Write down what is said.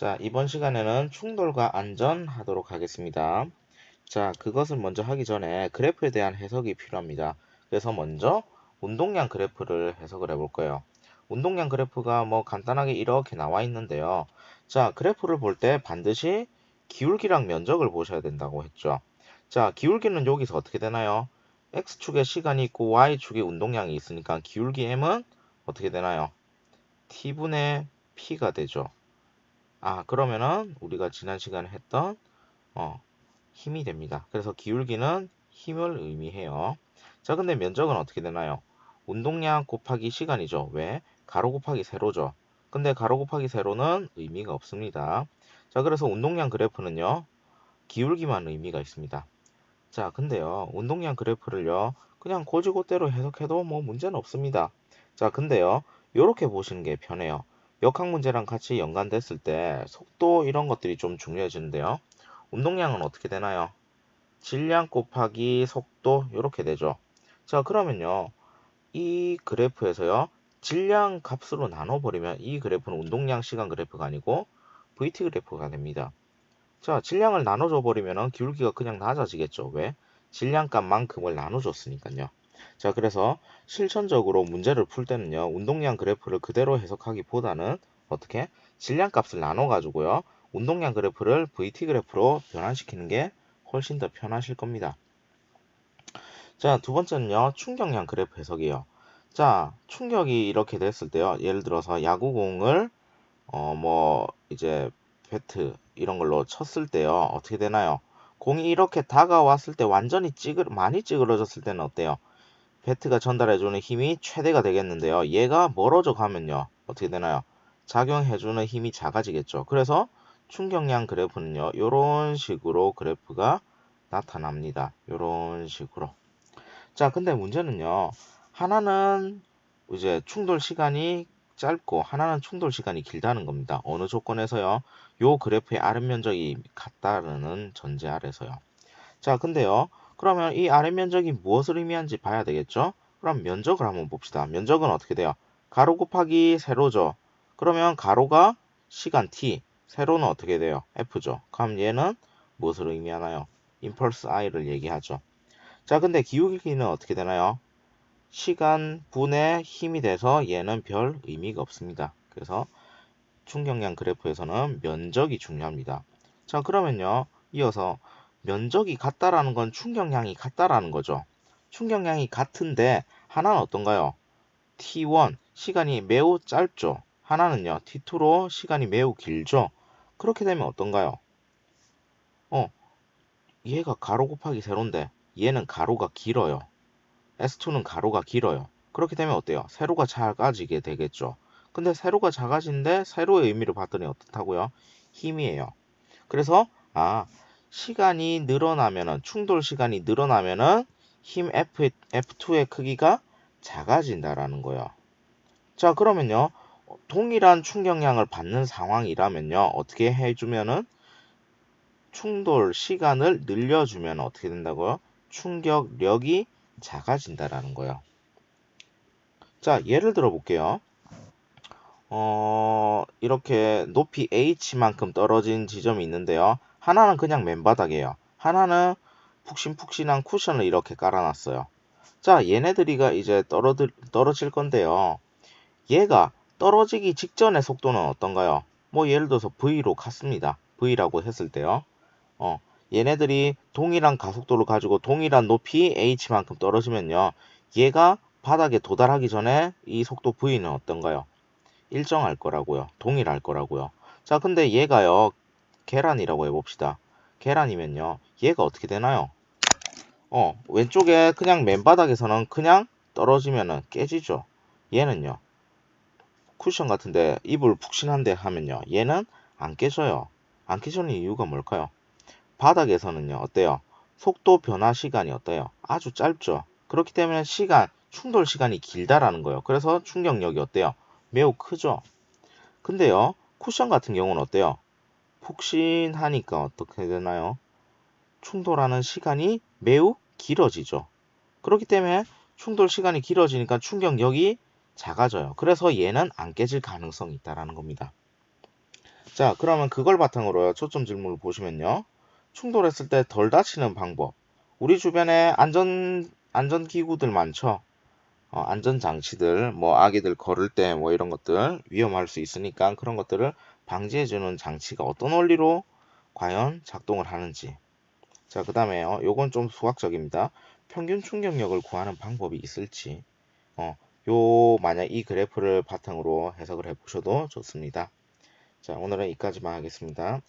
자, 이번 시간에는 충돌과 안전 하도록 하겠습니다. 자, 그것을 먼저 하기 전에 그래프에 대한 해석이 필요합니다. 그래서 먼저 운동량 그래프를 해석을 해볼 거예요. 운동량 그래프가 뭐 간단하게 이렇게 나와 있는데요. 자, 그래프를 볼 때 반드시 기울기랑 면적을 보셔야 된다고 했죠. 자, 기울기는 여기서 어떻게 되나요? X축에 시간이 있고 Y축에 운동량이 있으니까 기울기 M은 어떻게 되나요? T분의 P가 되죠. 그러면은 우리가 지난 시간에 했던 힘이 됩니다. 그래서 기울기는 힘을 의미해요. 자, 근데 면적은 어떻게 되나요? 운동량 곱하기 시간이죠. 왜? 가로 곱하기 세로죠. 근데 가로 곱하기 세로는 의미가 없습니다. 자, 그래서 운동량 그래프는요, 기울기만 의미가 있습니다. 자, 근데요, 운동량 그래프를요, 그냥 고지고대로 해석해도 뭐 문제는 없습니다. 자, 근데요, 요렇게 보시는 게 편해요. 역학 문제랑 같이 연관됐을 때 속도 이런 것들이 좀 중요해지는데요. 운동량은 어떻게 되나요? 질량 곱하기 속도 이렇게 되죠. 자, 그러면요, 이 그래프에서요, 질량 값으로 나눠버리면 이 그래프는 운동량 시간 그래프가 아니고 VT 그래프가 됩니다. 자, 질량을 나눠줘 버리면 기울기가 그냥 낮아지겠죠. 왜? 질량값만큼을 나눠줬으니까요. 자, 그래서 실천적으로 문제를 풀 때는요, 운동량 그래프를 그대로 해석하기보다는 어떻게? 질량값을 나눠가지고요, 운동량 그래프를 VT 그래프로 변환시키는 게 훨씬 더 편하실 겁니다. 자, 두 번째는요, 충격량 그래프 해석이에요. 자, 충격이 이렇게 됐을 때요, 예를 들어서 야구공을 이제 배트 이런 걸로 쳤을 때요, 어떻게 되나요? 공이 이렇게 다가왔을 때 완전히 많이 찌그러졌을 때는 어때요? 배트가 전달해주는 힘이 최대가 되겠는데요. 얘가 멀어져 가면요, 어떻게 되나요? 작용해주는 힘이 작아지겠죠. 그래서 충격량 그래프는요, 이런 식으로 그래프가 나타납니다. 이런 식으로. 자, 근데 문제는요, 하나는 이제 충돌 시간이 짧고 하나는 충돌 시간이 길다는 겁니다. 어느 조건에서요? 요 그래프의 아랫 면적이 같다는 전제 아래서요. 자, 근데요, 그러면 이 아랫 면적이 무엇을 의미하는지 봐야 되겠죠? 그럼 면적을 한번 봅시다. 면적은 어떻게 돼요? 가로 곱하기 세로죠. 그러면 가로가 시간 t, 세로는 어떻게 돼요? f죠. 그럼 얘는 무엇을 의미하나요? 임펄스 i를 얘기하죠. 자, 근데 기울기는 어떻게 되나요? 시간 분의 힘이 돼서 얘는 별 의미가 없습니다. 그래서 충격량 그래프에서는 면적이 중요합니다. 자, 그러면요, 이어서 면적이 같다라는 건 충격량이 같다라는 거죠. 충격량이 같은데 하나는 어떤가요? T1 시간이 매우 짧죠. 하나는요, T2로 시간이 매우 길죠. 그렇게 되면 어떤가요? 얘가 가로 곱하기 세로인데 얘는 가로가 길어요. S2는 가로가 길어요. 그렇게 되면 어때요? 세로가 작아지게 되겠죠. 근데 세로가 작아지는데 세로의 의미를 봤더니 어떻다고요? 힘이에요. 그래서 시간이 늘어나면은 충돌 시간이 늘어나면은 힘 F2의 크기가 작아진다라는 거예요. 자, 그러면요, 동일한 충격량을 받는 상황이라면요, 어떻게 해주면은 충돌 시간을 늘려주면 어떻게 된다고요? 충격력이 작아진다라는 거예요. 자, 예를 들어 볼게요. 이렇게 높이 h만큼 떨어진 지점이 있는데요. 하나는 그냥 맨바닥이에요. 하나는 푹신푹신한 쿠션을 이렇게 깔아놨어요. 자, 얘네들이가 이제 떨어질 건데요. 얘가 떨어지기 직전의 속도는 어떤가요? 뭐 예를 들어서 V로 갔습니다. V라고 했을 때요. 얘네들이 동일한 가속도를 가지고 동일한 높이 h만큼 떨어지면요. 얘가 바닥에 도달하기 전에 이 속도 V는 어떤가요? 일정할 거라고요. 동일할 거라고요. 자, 근데 얘가요, 계란이라고 해봅시다. 계란이면요, 얘가 어떻게 되나요? 왼쪽에 그냥 맨바닥에서는 그냥 떨어지면은 깨지죠. 얘는요, 쿠션 같은데 이불 푹신한데 하면요, 얘는 안 깨져요. 안 깨지는 이유가 뭘까요? 바닥에서는요, 어때요? 속도 변화 시간이 어때요? 아주 짧죠. 그렇기 때문에 충돌 시간이 길다라는 거예요. 그래서 충격력이 어때요? 매우 크죠. 근데요, 쿠션 같은 경우는 어때요? 푹신하니까 어떻게 되나요? 충돌하는 시간이 매우 길어지죠. 그렇기 때문에 충돌 시간이 길어지니까 충격력이 작아져요. 그래서 얘는 안 깨질 가능성이 있다라는 겁니다. 자, 그러면 그걸 바탕으로 초점 질문을 보시면요. 충돌했을 때 덜 다치는 방법. 우리 주변에 안전기구들 많죠? 안전장치들, 뭐 아기들 걸을 때 뭐 이런 것들 위험할 수 있으니까 그런 것들을 방지해주는 장치가 어떤 원리로 과연 작동을 하는지. 자, 그 다음에요. 요건 좀 수학적입니다. 평균 충격력을 구하는 방법이 있을지. 만약 이 그래프를 바탕으로 해석을 해보셔도 좋습니다. 자, 오늘은 여기까지만 하겠습니다.